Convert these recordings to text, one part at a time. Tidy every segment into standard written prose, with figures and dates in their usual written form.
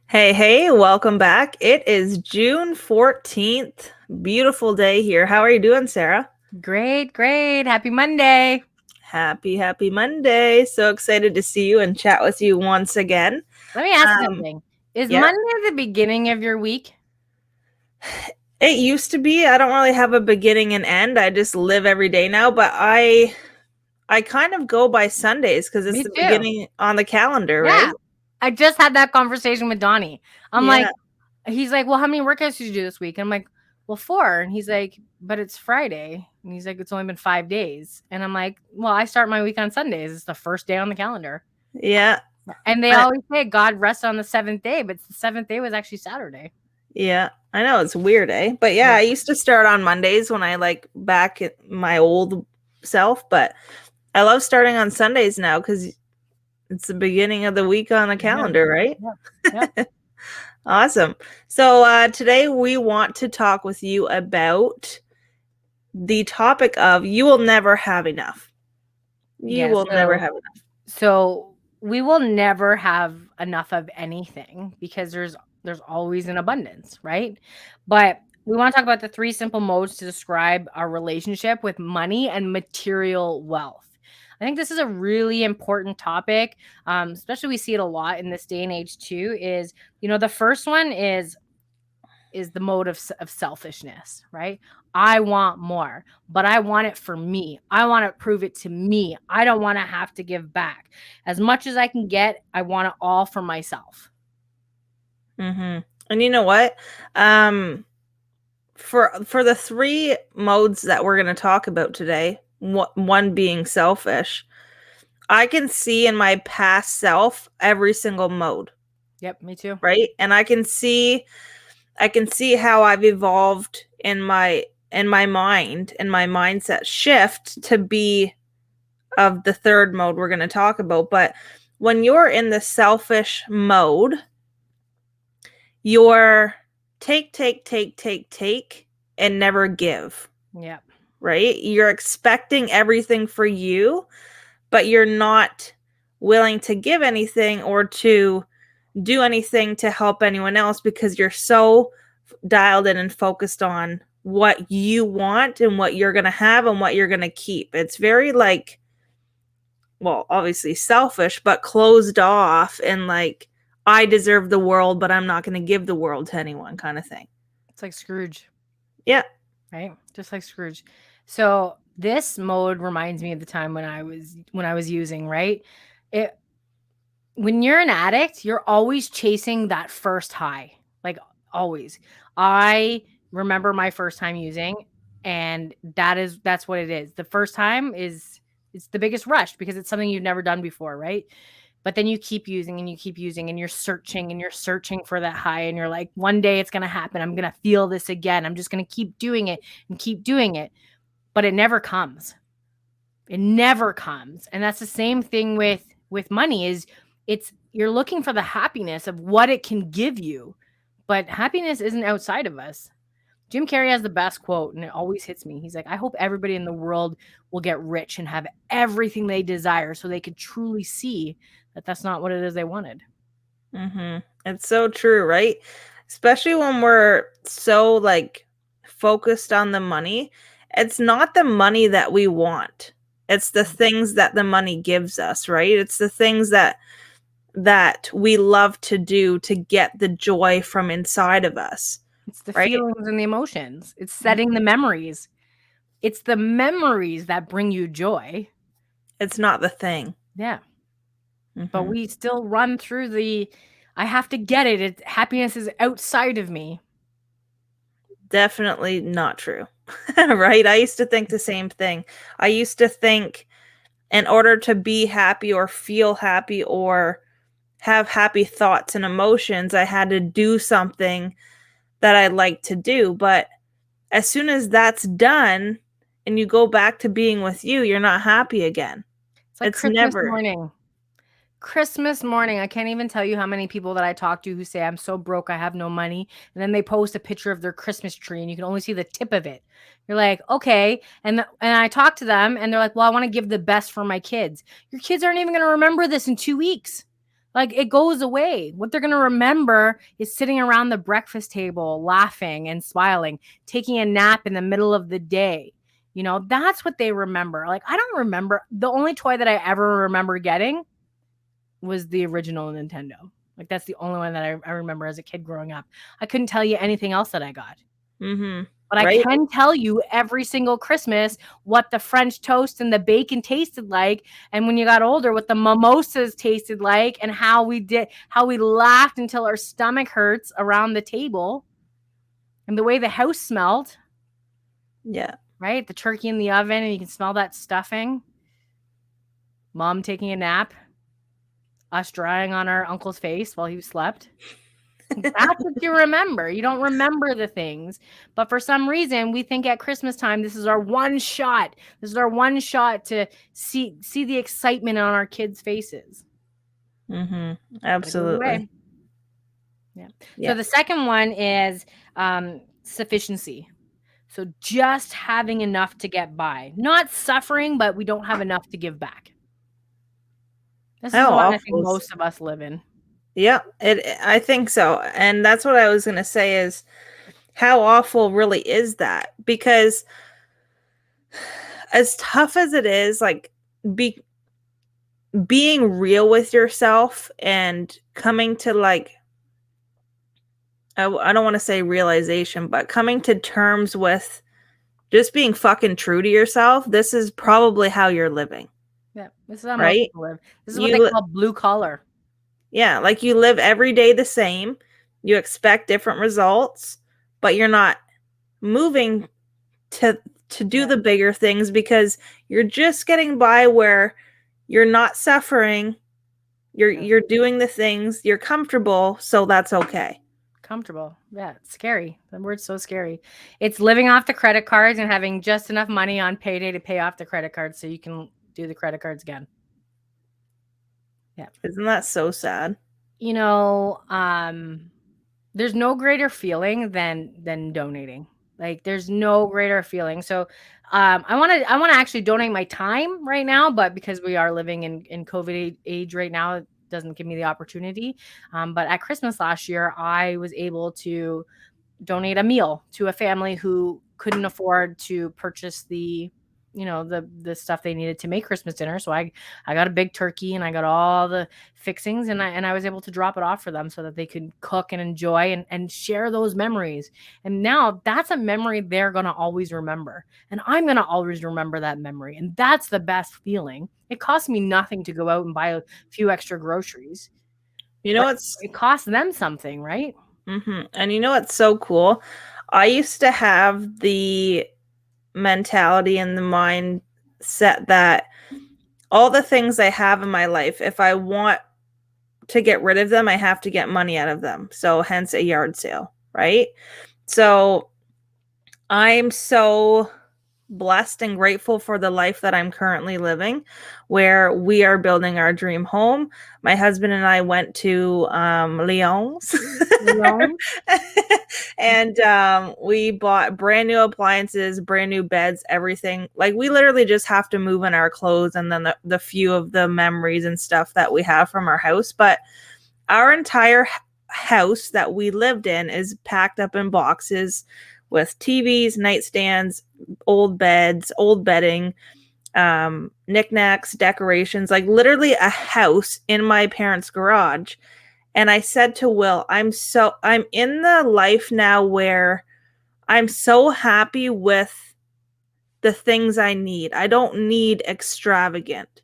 Hey, welcome back. It is June 14th. Beautiful day here. How are you doing, Sarah? Great, great. Happy Monday. Happy Monday. So excited to see you and chat with you once again. Let me ask you Um, something. Is yeah, Monday the beginning of your week? it used to be. I don't really have a beginning and end. I just live every day now, but I kind of go by Sundays because it's Me the too. beginning on the calendar, right? Yeah. I just had that conversation with Donnie. I'm like, Yeah. he's like, well, how many workouts did you do this week? And I'm like, well, 4. And he's like, but it's Friday. And he's like, it's only been 5 days. And I'm like, well, I start my week on Sundays. It's the first day on the calendar. Yeah. And they I, always say God rests on the seventh day, but the seventh day was actually Saturday. yeah. I know it's weird, eh? But yeah, Yeah. I used to start on Mondays when I like back at my old self, but I love starting on Sundays now because it's the beginning of the week on the Yeah. calendar, right? Yeah. Yeah. Awesome. So today we want to talk with you about the topic of you will never have enough. You Yeah. will never have enough. So we will never have enough of anything because there's always an abundance, right? But we want to talk about the 3 simple modes to describe our relationship with money and material wealth. I think this is a really important topic, especially we see it a lot in this day and age too. The first one is the mode of selfishness, right? I want more, but I want it for me. I want to prove it to me. I don't want to have to give back. As much as I can get, I want it all for myself. And you know what? Um, for the three modes that we're going to talk about today, one being selfish, I can see in my past self every single mode, Yep, me too. right? And I can see how I've evolved in my mind and my mindset shift to be of the third mode we're going to talk about. But when you're in the selfish mode, you're take, and never give, Yep. right? You're expecting everything for you, but you're not willing to give anything or to do anything to help anyone else because you're so dialed in and focused on what you want and what you're going to have and what you're going to keep. It's very like, well, obviously selfish, but closed off and like, I deserve the world, but I'm not going to give the world to anyone kind of thing. It's like Scrooge, Yeah. right? Just like Scrooge. So this mode reminds me of the time when I was using, right? It When you're an addict, you're always chasing that first high. Like always. I remember my first time using, and that's what it is. The first time is it's the biggest rush because it's something you've never done before, right? But then you keep using and you keep using and you're searching for that high, and you're like, one day it's going to happen. I'm going to feel this again. I'm just going to keep doing it and keep doing it. But it never comes. It never comes. And that's the same thing with money. Is it's You're looking for the happiness of what it can give you, but happiness isn't outside of us. Jim Carrey has the best quote, and it always hits me. He's like, I hope everybody in the world will get rich and have everything they desire so they could truly see that that's not what it is they wanted. It's so true, right? Especially when we're so like focused on the money. It's not the money that we want. It's the things that the money gives us, right? It's the things that we love to do to get the joy from inside of us, It's the right? feelings and the emotions. It's setting the memories. It's the memories that bring you joy. It's not the thing. Yeah. But hmm we still run through I have to get it. Happiness is outside of me. Definitely not true. Right? I used to think the same thing. I used to think in order to be happy or feel happy or have happy thoughts and emotions, I had to do something that I like to do. But as soon as that's done and you go back to being with you, you're not happy again. It's like It's Christmas never. morning. Christmas morning. I can't even tell you how many people that I talk to who say, I'm so broke, I have no money. And then they post a picture of their Christmas tree and you can only see the tip of it. You're like, okay. And I talk to them and they're like, well, I want to give the best for my kids. Your kids aren't even going to remember this in 2 weeks. Like, it goes away. What they're going to remember is sitting around the breakfast table, laughing and smiling, taking a nap in the middle of the day. You know, that's what they remember. Like, I don't remember. The only toy that I ever remember getting was the original Nintendo. Like, that's the only one that I remember as a kid growing up. I couldn't tell you anything else that I got. But I Right? can tell you every single Christmas what the French toast and the bacon tasted like, and when you got older, what the mimosas tasted like, and how we laughed until our stomach hurts around the table, and the way the house smelled. Yeah. Right? The turkey in the oven, and you can smell that stuffing. Mom taking a nap. Us drying on our uncle's face while he slept. That's what you remember. You don't remember the things. But for some reason, we think at Christmas time, this is our one shot. This is our one shot to see the excitement on our kids' faces. Absolutely. Yeah. Yeah. So the second one is sufficiency. So just having enough to get by. Not suffering, but we don't have enough to give back. This is How the one I think awful. most of us live in. Yeah, I think so. And that's what I was going to say is how awful really is that? Because as tough as it is, like being real with yourself and coming to like I don't want to say realization, but coming to terms with just being fucking true to yourself, this is probably how you're living. Yeah, this is how most Right? people live. This is what they You call blue collar. Yeah, like you live every day the same. You expect different results, but you're not moving to do Yeah. the bigger things because you're just getting by where you're not suffering. You're doing the things, you're comfortable, so that's okay. Comfortable. Yeah, it's scary. The word's so scary. It's living off the credit cards and having just enough money on payday to pay off the credit cards so you can do the credit cards again. Yeah. Isn't that so sad? You know, there's no greater feeling than donating. Like, there's no greater feeling. So I want to actually donate my time right now, but because we are living in COVID age right now, it doesn't give me the opportunity. But at Christmas last year, I was able to donate a meal to a family who couldn't afford to purchase the the stuff they needed to make Christmas dinner. So I got a big turkey and I got all the fixings, and I was able to drop it off for them so that they could cook and enjoy and share those memories. And now that's a memory they're going to always remember, and I'm going to always remember that memory, and that's the best feeling. It costs me nothing to go out and buy a few extra groceries, You know but what's it costs them something, right? And you know what's so cool? I used to have the mentality and the mindset that all the things I have in my life, if I want to get rid of them, I have to get money out of them. So hence a yard sale, right? So I'm so blessed and grateful for the life that I'm currently living, where we are building our dream home. My husband and I went to Lyons. Leon? And we bought brand new appliances, brand new beds, everything. Like we literally just have to move in our clothes and then the few of the memories and stuff that we have from our house. But our entire house that we lived in is packed up in boxes with TVs, nightstands, old beds, old bedding, knickknacks, decorations, like literally a house in my parents' garage. And I said to Will, I'm in the life now where I'm so happy with the things I need. I don't need extravagant.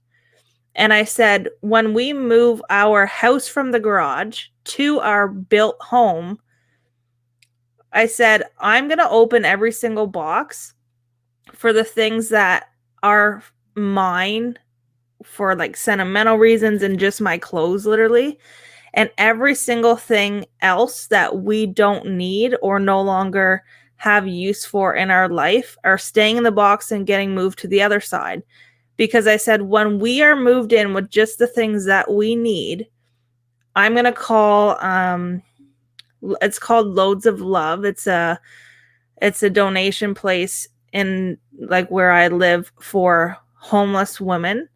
And I said, when we move our house from the garage to our built home, I said, I'm going to open every single box for the things that are mine for like sentimental reasons and just my clothes, literally. And every single thing else that we don't need or no longer have use for in our life are staying in the box and getting moved to the other side. Because I said, when we are moved in with just the things that we need, I'm going to call, it's called Loads of Love. It's a donation place in like where I live for homeless women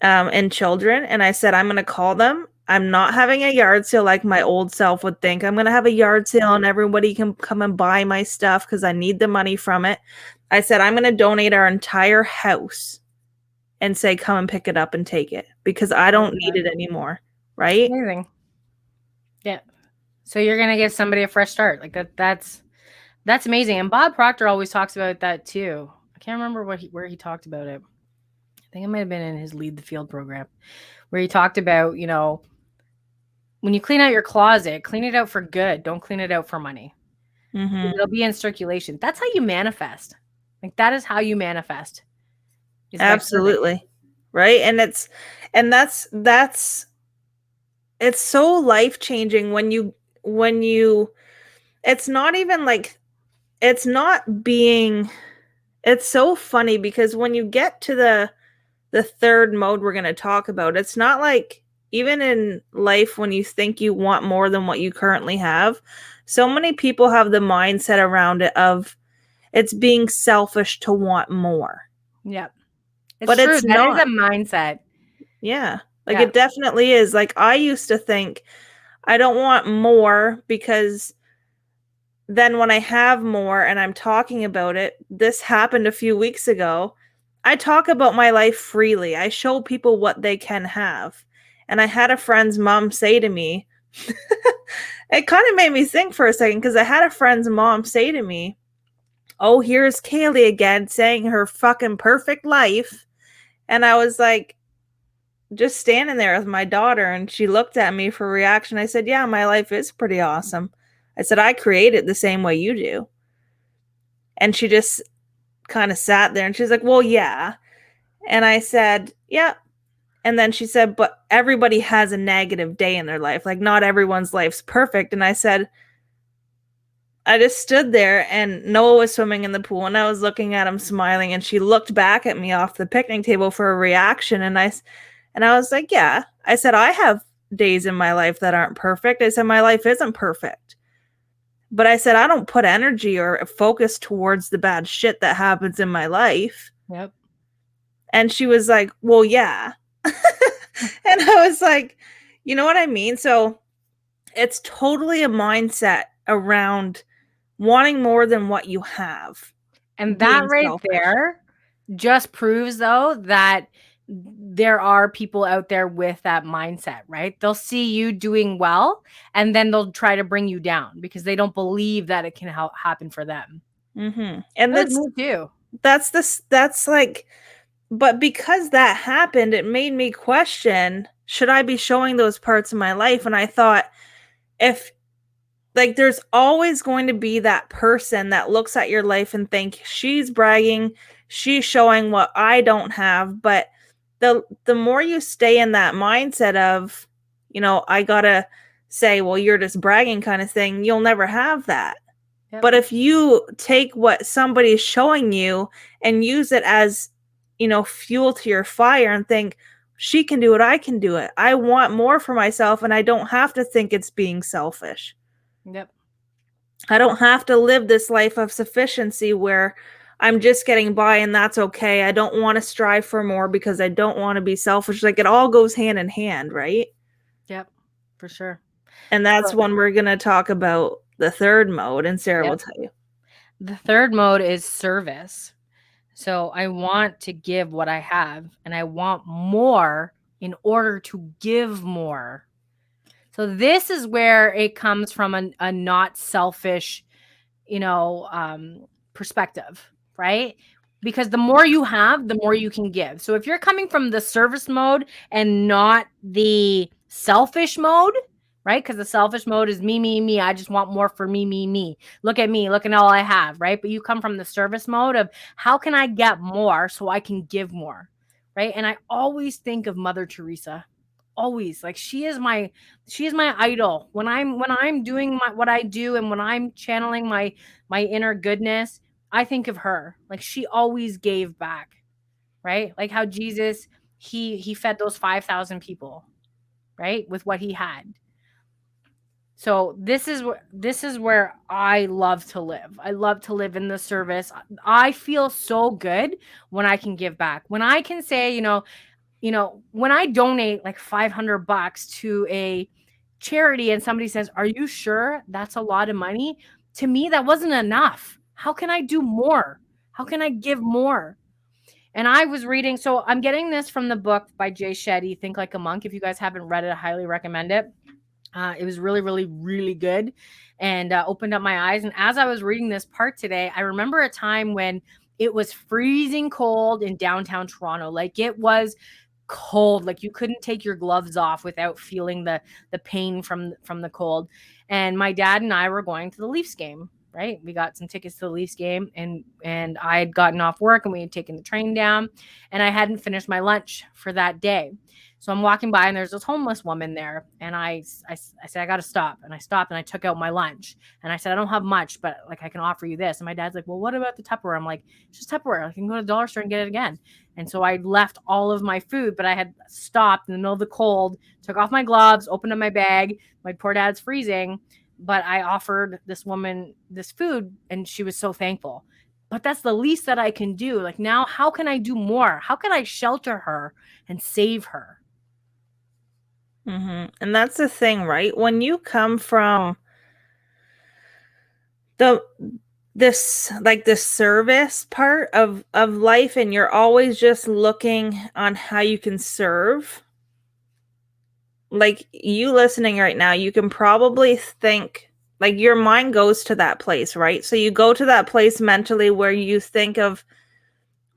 and children. And I said, I'm going to call them I'm not having a yard sale like my old self would think. I'm going to have a yard sale and everybody can come and buy my stuff because I need the money from it. I said, I'm going to donate our entire house and say, come and pick it up and take it because I I love don't need that. it anymore. Right? Amazing. Yeah. So you're gonna give somebody a fresh start. Like that's amazing. And Bob Proctor always talks about that too. I can't remember where he talked about it. I think it might have been in his Lead the Field program where he talked about, when you clean out your closet, clean it out for good. Don't clean it out for money. Mm-hmm. It'll be in circulation. That's how you manifest. Like that is how you manifest. Is by serving. Absolutely. Right? And that's it's so life-changing when you it's not even like it's not being it's so funny because when you get to the third mode we're going to talk about, it's not like even in life when you think you want more than what you currently have, so many people have the mindset around it of it's being selfish to want more. Yep. It's But true. it's That is not. a mindset. Yeah. Like Yeah. it definitely is. Like I used to think I don't want more because then when I have more and I'm talking about it, this happened a few weeks ago. I talk about my life freely. I show people what they can have. And I had a friend's mom say to me, it kind of made me think for a second because I had a friend's mom say to me, oh, here's Kaily again saying her fucking perfect life. And I was like, just standing there with my daughter, and she looked at me for reaction. I said, yeah, my life is pretty awesome. I said, I create it the same way you do. And she just kind of sat there and she's like, well, yeah. And I said, yeah. And then she said, but everybody has a negative day in their life. Like, not everyone's life's perfect. And I said, I just stood there and Noah was swimming in the pool and I was looking at him smiling and she looked back at me off the picnic table for a reaction and I was like, yeah. I said I have days in my life that aren't perfect. I said my life isn't perfect. But I said I don't put energy or focus towards the bad shit that happens in my life. Yep. And she was like, "Well, yeah." And I was like, "You know what I mean?" So it's totally a mindset around wanting more than what you have, And that being right selfish. there just proves though that there are people out there with that mindset, right? They'll see you doing well and then they'll try to bring you down because they don't believe that it can happen for them. And That was me too. that's like, but because that happened, it made me question, should I be showing those parts of my life? And I thought, if like there's always going to be that person that looks at your life and think she's bragging, she's showing what I don't have, but the more you stay in that mindset of, I got to say, well, you're just bragging kind of thing, you'll never have that. Yep. But if you take what somebody's showing you and use it as, fuel to your fire and think, she can do it, I can do it. I want more for myself and I don't have to think it's being selfish. Yep. I don't have to live this life of sufficiency where I'm just getting by and that's okay. I don't want to strive for more because I don't want to be selfish. Like it all goes hand in hand, right? Yep. For sure. And that's So, when we're going to talk about the third mode, and Sara yep. will tell you. The third mode is service. So I want to give what I have and I want more in order to give more. So this is where it comes from a not selfish, perspective, right? Because the more you have, the more you can give. So if you're coming from the service mode and not the selfish mode, right? Because the selfish mode is me, me, me. I just want more for me, me, me. Look at me. Look at all I have, right? But you come from the service mode of how can I get more so I can give more, right? And I always think of Mother Teresa. Always, like she is my idol. When I'm doing what I do and when I'm channeling my inner goodness, I think of her. Like she always gave back, right? Like how Jesus he fed those 5,000 people, right? With what he had. So this is where I love to live. I love to live in the service. I feel so good when I can give back. When I can say, when I donate like $500 to a charity and somebody says, "Are you sure that's a lot of money?" To me, that wasn't enough. How can I do more? How can I give more? And I was reading, so I'm getting this from the book by Jay Shetty, Think Like a Monk. If you guys haven't read it, I highly recommend it. It was really, really, really good and opened up my eyes. And as I was reading this part today, I remember a time when it was freezing cold in downtown Toronto. Like it was cold, like you couldn't take your gloves off without feeling the pain from the cold. And my dad and I were going to the Leafs game, right? We got some tickets to the Leafs game, and I had gotten off work and we had taken the train down, and I hadn't finished my lunch for that day. So I'm walking by and there's this homeless woman there. And I said, I got to stop. And I stopped and I took out my lunch. And I said, I don't have much, but like I can offer you this. And my dad's like, well, what about the Tupperware? I'm like, it's just Tupperware. I can go to the dollar store and get it again. And so I left all of my food, but I had stopped in the middle of the cold, took off my gloves, opened up my bag. My poor dad's freezing, but I offered this woman this food and she was so thankful. But that's the least that I can do. Like now, how can I do more? How can I shelter her and save her? And that's the thing, right? When you come from the this service part of life and you're always just looking on how you can serve, like you listening right now, you can probably think like your mind goes to that place, right? So you go to that place mentally where you think of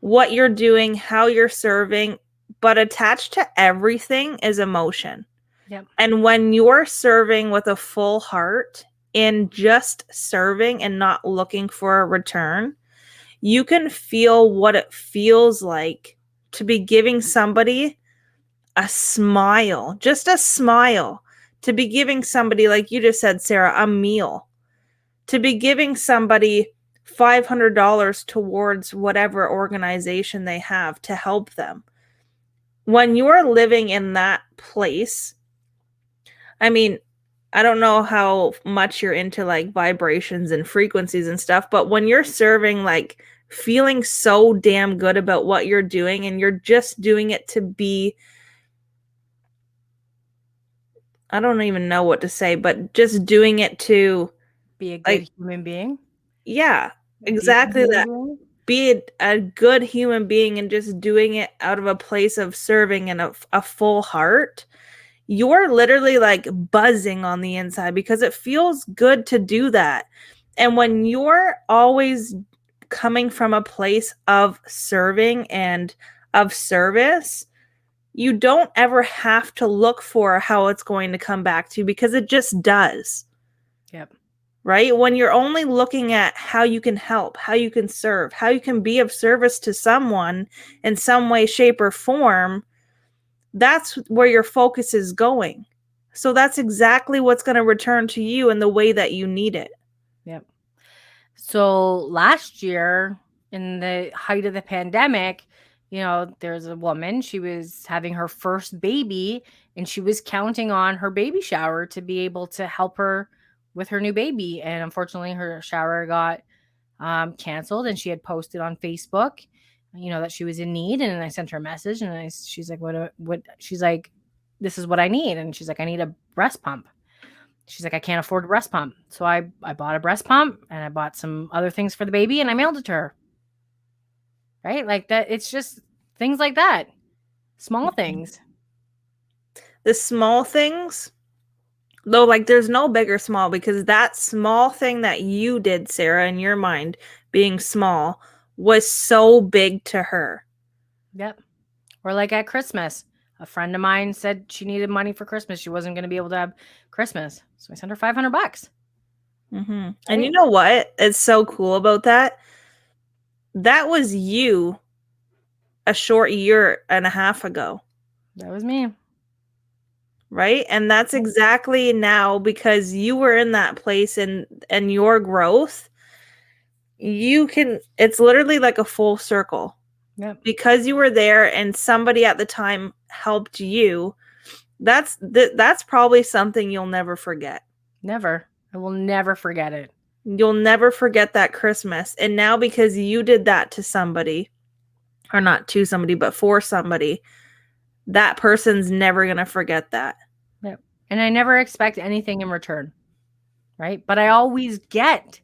what you're doing, how you're serving, but attached to everything is emotion. Yep. And when you're serving with a full heart in just serving and not looking for a return, you can feel what it feels like to be giving somebody a smile, just a smile, to be giving somebody, like you just said, Sarah, a meal, to be giving somebody $500 towards whatever organization they have to help them. When you're living in that place, I mean, I don't know how much you're into like vibrations and frequencies and stuff, but when you're serving, like feeling so damn good about what you're doing and you're just doing it to be, I don't even know what to say, but just doing it to Be a good like, human being. yeah, A decent exactly human that. being. Be a good human being and just doing it out of a place of serving and a full heart. You're literally like buzzing on the inside because it feels good to do that. And when you're always coming from a place of serving and of service, you don't ever have to look for how it's going to come back to you because it just does. Yep. Right? When you're only looking at how you can help, how you can serve, how you can be of service to someone in some way, shape, or form, that's where your focus is going. So that's exactly what's going to return to you in the way that you need it. Yep. So last year, in the height of the pandemic, there's a woman, she was having her first baby and she was counting on her baby shower to be able to help her with her new baby. And unfortunately, her shower got canceled, and she had posted on Facebook, that she was in need. And I sent her a message and she's like, what? She's like, this is what I need. And she's like, I need a breast pump. She's like, I can't afford a breast pump. So I bought a breast pump and I bought some other things for the baby and I mailed it to her. Right? Like that. It's just things like that. Small things. The small things, though, like there's no big or small because that small thing that you did, Sarah, in your mind being small was so big to her. Yep. Or like at Christmas, a friend of mine said she needed money for Christmas. She wasn't going to be able to have Christmas. So I sent her $500. Mm-hmm. And you know what? It's so cool about that. That was you a short year and a half ago. That was me. Right? And that's exactly now because you were in that place and your growth. It's literally like a full circle. Yep. Because you were there and somebody at the time helped you. That's probably something you'll never forget. Never. I will never forget it. You'll never forget that Christmas. And now because you did that to somebody, or not to somebody, but for somebody, that person's never going to forget that. Yep. And I never expect anything in return, right? But I always get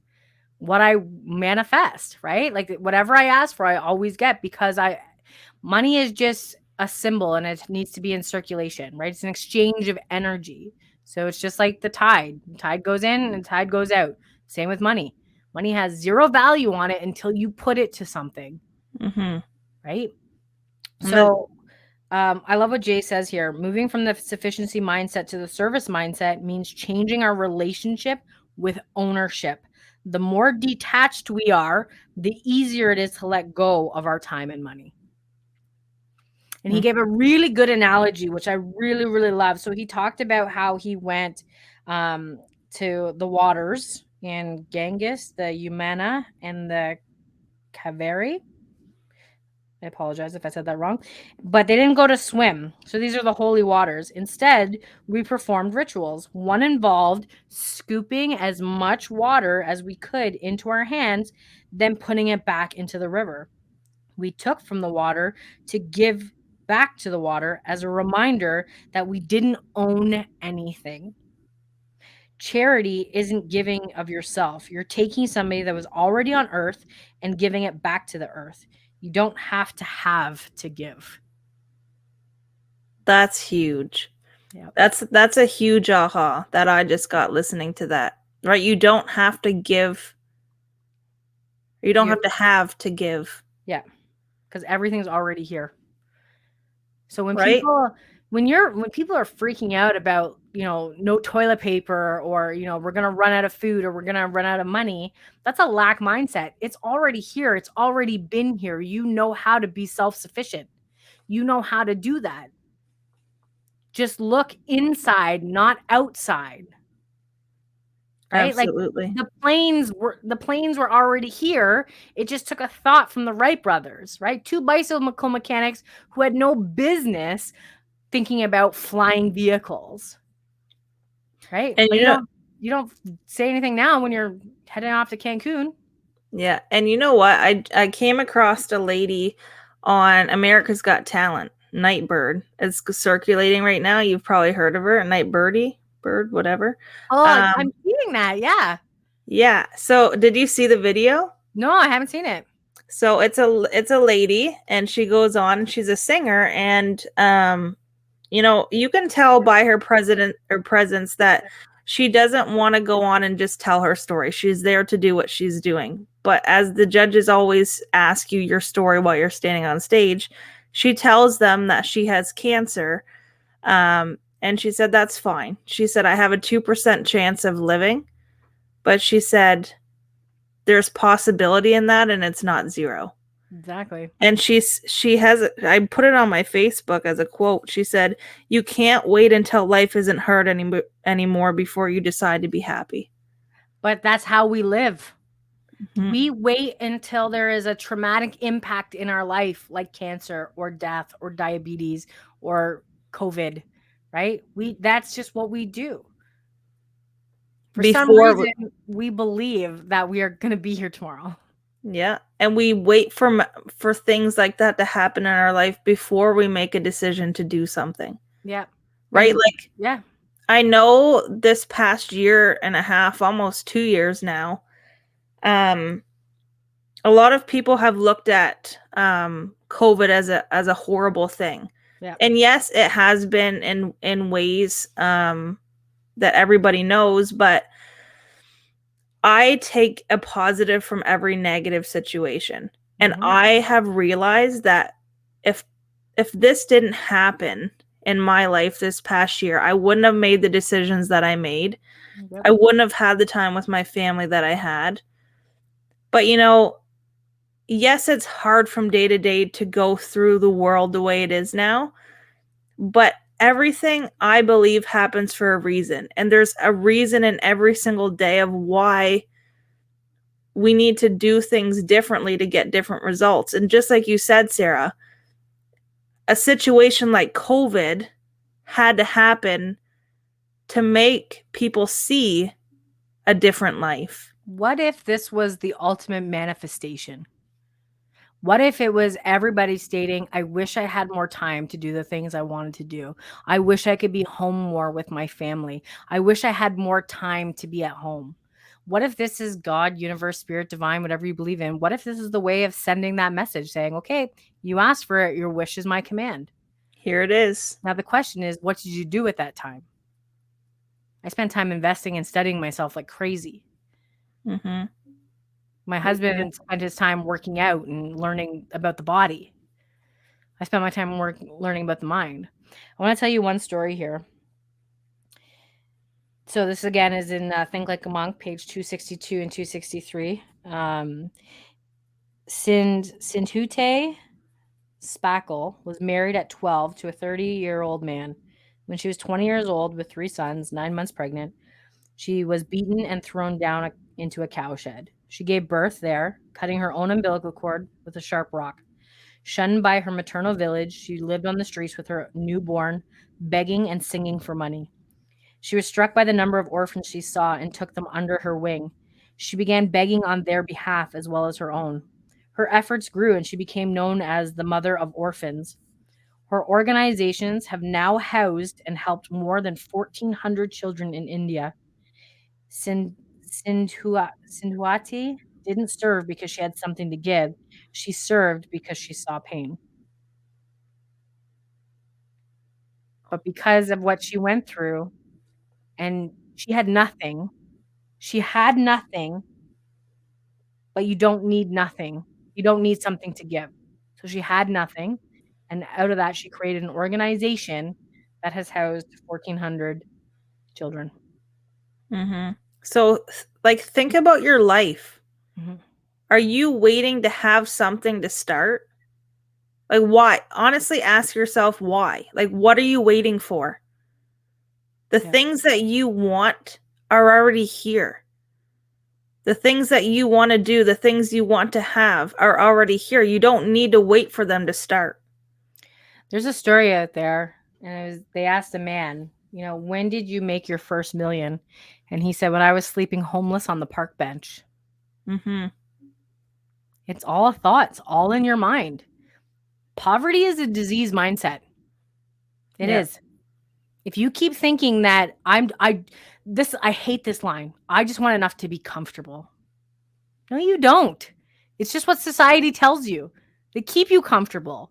what I manifest, right? Like whatever I ask for, I always get, because money is just a symbol and it needs to be in circulation, right? It's an exchange of energy. So it's just like the tide. The tide goes in and the tide goes out. Same with money. Money has zero value on it until you put it to something, Mm-hmm. right? And then, So I love what Jay says here. Moving from the sufficiency mindset to the service mindset means changing our relationship with ownership. The more detached we are, the easier it is to let go of our time and money. And he gave a really good analogy, which I really, really love. So he talked about how he went to the waters in Ganges, the Yamuna, and the Kaveri. I apologize if I said that wrong, but they didn't go to swim. So these are the holy waters. Instead, we performed rituals. One involved scooping as much water as we could into our hands, then putting it back into the river. We took from the water to give back to the water as a reminder that we didn't own anything. Charity isn't giving of yourself. You're taking somebody that was already on earth and giving it back to the earth. You don't have to give. that's huge. Yep. That's a huge aha that I just got listening to that. Right? You don't have to give. You don't You have to give. Yeah, because everything's already here. So Right? when people are freaking out about, no toilet paper, or, we're going to run out of food, or we're going to run out of money, that's a lack mindset. It's already here. It's already been here. You know how to be self-sufficient. You know how to do that. Just look inside, not outside. Right? Like Absolutely. the planes were already here. It just took a thought from the Wright brothers, right? Two bicycle mechanics who had no business thinking about flying vehicles, right? And But you don't say anything now when you're heading off to Cancun. yeah, and you know what? I came across a lady on America's Got Talent, Nightbird. It's circulating right now. You've probably heard of her, Nightbirdie, bird, whatever. Oh, Um, I'm seeing that. Yeah. yeah. So, did you see the video? No, I haven't seen it. So it's a lady, and she goes on, and she's a singer, and you can tell by her president or presence that she doesn't want to go on and just tell her story. She's there to do what she's doing. But as the judges always ask you your story while you're standing on stage, she tells them that she has cancer. And she said, that's fine. She said, I have a 2% chance of living. But she said, there's possibility in that, and it's not zero. Exactly. And she has, I put it on my Facebook as a quote. She said, "You can't wait until life isn't hard anymore before you decide to be happy." But that's how we live. Mhm. We wait until there is a traumatic impact in our life, like cancer or death or diabetes or COVID, right? That's just what we do. For some Before, reason, we believe that we are going to be here tomorrow. yeah, and we wait for things like that to happen in our life before we make a decision to do something. Yeah. Right? And Like, yeah. I know this past year and a half, almost 2 years now, um a lot of people have looked at COVID as a horrible thing. Yeah. And yes, it has been in ways that everybody knows, but I take a positive from every negative situation. And Mhm. I have realized that if this didn't happen in my life this past year, I wouldn't have made the decisions that I made. Yep. I wouldn't have had the time with my family that I had. But yes, it's hard from day to day to go through the world the way it is now, but everything I believe happens for a reason. And there's a reason in every single day of why we need to do things differently to get different results. And just like you said, Sarah, a situation like COVID had to happen to make people see a different life. What if this was the ultimate manifestation? What if it was everybody stating, I wish I had more time to do the things I wanted to do. I wish I could be home more with my family. I wish I had more time to be at home. What if this is God, universe, spirit, divine, whatever you believe in? What if this is the way of sending that message saying, okay, you asked for it, your wish is my command? Here it is. Now, the question is, what did you do at that time? I spent time investing and studying myself like crazy. Mm-hmm. My husband spent his time working out and learning about the body. I spent my time learning about the mind. I want to tell you one story here. So this again is in Think Like a Monk, page 262 and 263. Sindhute Spackle was married at 12 to a 30-year-old man. When she was 20 years old with 3 sons, 9 months pregnant, she was beaten and thrown down into a cowshed. She gave birth there, cutting her own umbilical cord with a sharp rock. Shunned by her maternal village, she lived on the streets with her newborn, begging and singing for money. She was struck by the number of orphans she saw and took them under her wing. She began begging on their behalf as well as her own. Her efforts grew and she became known as the Mother of Orphans. Her organizations have now housed and helped more than 1,400 children in India. Sindhuati didn't serve because she had something to give. She served because she saw pain. But because of what she went through, and she had nothing, but you don't need nothing. You don't need something to give. So she had nothing. And out of that, she created an organization that has housed 1,400 children. Mm-hmm. So, like, think about your life. Mm-hmm. Are you waiting to have something to start? Like, why? Honestly, ask yourself why. Like, what are you waiting for? The things that you want are already here. The things that you want to do, the things you want to have are already here. You don't need to wait for them to start. There's a story out there, and they asked a man, when did you make your first million? And he said, when I was sleeping homeless on the park bench. Mm-hmm. It's all a thought. It's all in your mind. Poverty is a disease mindset. It is. If you keep thinking that I hate this line. I just want enough to be comfortable. No, you don't. It's just what society tells you. They keep you comfortable.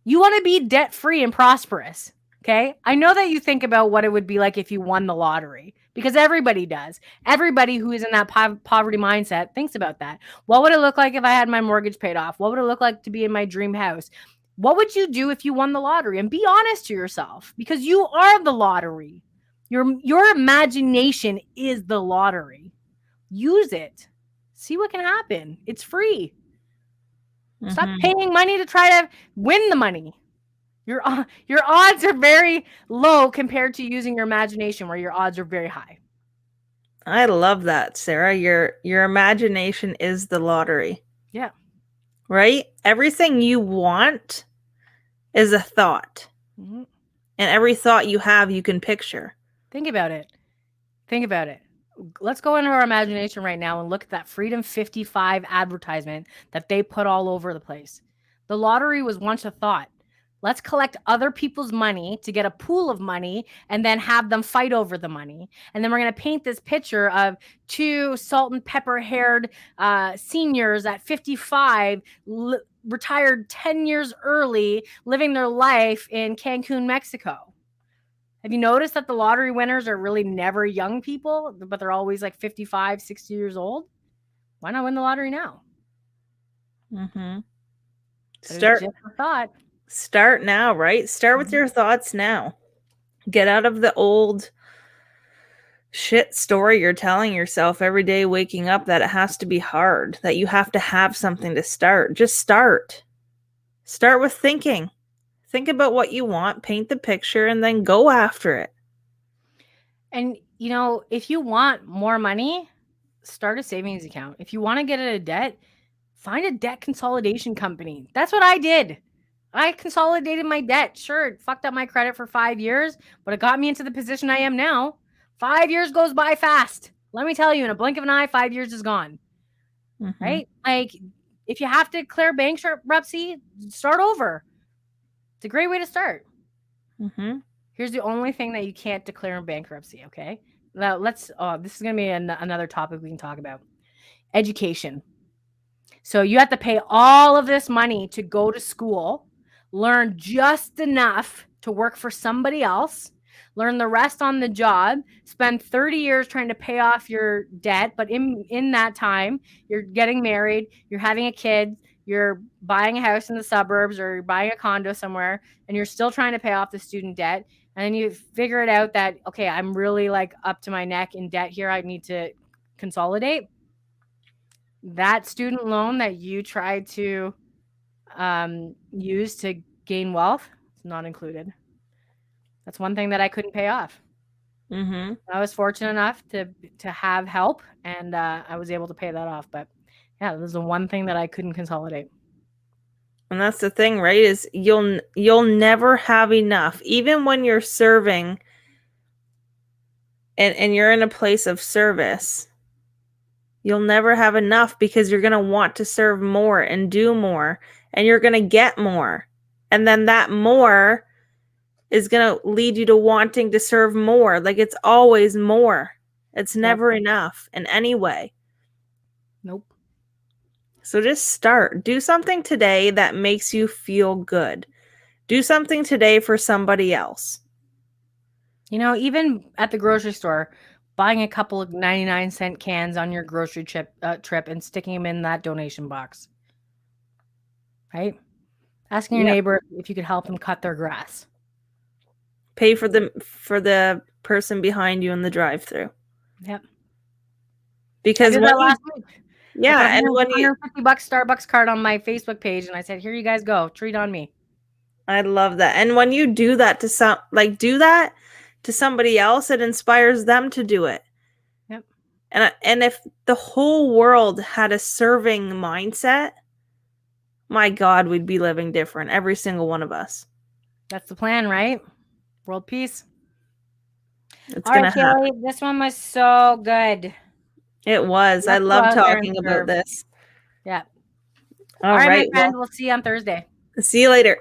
You want to be debt-free and prosperous. Okay. I know that you think about what it would be like if you won the lottery, because everybody does. Everybody who is in that poverty mindset thinks about that. What would it look like if I had my mortgage paid off? What would it look like to be in my dream house? What would you do if you won the lottery? And be honest to yourself, because you are the lottery. Your imagination is the lottery. Use it. See what can happen. It's free. Mm-hmm. Stop paying money to try to win the money. Your odds are very low compared to using your imagination, where your odds are very high. I love that, Sarah. Your imagination is the lottery. Yeah. Right? Everything you want is a thought. Mm-hmm. And every thought you have, you can picture. Think about it. Let's go into our imagination right now and look at that Freedom 55 advertisement that they put all over the place. The lottery was once a thought. Let's collect other people's money to get a pool of money and then have them fight over the money. And then we're going to paint this picture of 2 salt and pepper haired seniors at 55, retired 10 years early, living their life in Cancun, Mexico. Have you noticed that the lottery winners are really never young people, but they're always like 55, 60 years old? Why not win the lottery now? Mm-hmm. Just a thought. Start now, right? Start with your thoughts now. Get out of the old shit story you're telling yourself every day waking up that it has to be hard, that you have to have something to start. Just start. Start with thinking. Think about what you want, paint the picture, and then go after it. And, if you want more money, start a savings account. If you want to get out of debt, find a debt consolidation company. That's what I did. I consolidated my debt. Sure, it fucked up my credit for 5 years, but it got me into the position I am now. 5 years goes by fast. Let me tell you, in a blink of an eye, 5 years is gone. Mm-hmm. Right? Like, if you have to declare bankruptcy, start over. It's a great way to start. Mm-hmm. Here's the only thing that you can't declare in bankruptcy, okay? Now this is going to be another topic we can talk about. Education. So you have to pay all of this money to go to school, learn just enough to work for somebody else, learn the rest on the job, spend 30 years trying to pay off your debt, but in that time, you're getting married, you're having a kid, you're buying a house in the suburbs, or you're buying a condo somewhere, and you're still trying to pay off the student debt. And then you figure it out that, okay, I'm really like up to my neck in debt here. I need to consolidate. That student loan that you tried to use to gain wealth is not included. That's one thing that I couldn't pay off. Mm-hmm. I was fortunate enough to have help, and I was able to pay that off. But yeah, this is the one thing that I couldn't consolidate. And that's the thing, right? Is you'll never have enough, even when you're serving and you're in a place of service. You'll never have enough because you're going to want to serve more and do more, and you're going to get more. And then that more is going to lead you to wanting to serve more. Like, it's always more. It's never enough in any way. Nope. So just start. Do something today that makes you feel good. Do something today for somebody else. You know, even at the grocery store, buying a couple of 99-cent cans on your grocery trip and sticking them in that donation box. Right? Asking your neighbor if you could help them cut their grass. Pay for the person behind you in the drive-thru. Yep. Because when last week. Yeah, and when you $150 Starbucks card on my Facebook page, and I said, "Here you guys go, treat on me." I love that. And when you do that to somebody else, it inspires them to do it. Yep. And if the whole world had a serving mindset, my God, we'd be living different, every single one of us. That's the plan, right? World peace. It's All gonna right, happen. Kaily, this one was so good. It was. I Let's go love out there and talking about serve. this. Yeah. All All right, my right. friend. Well, We'll see you on Thursday. see you later.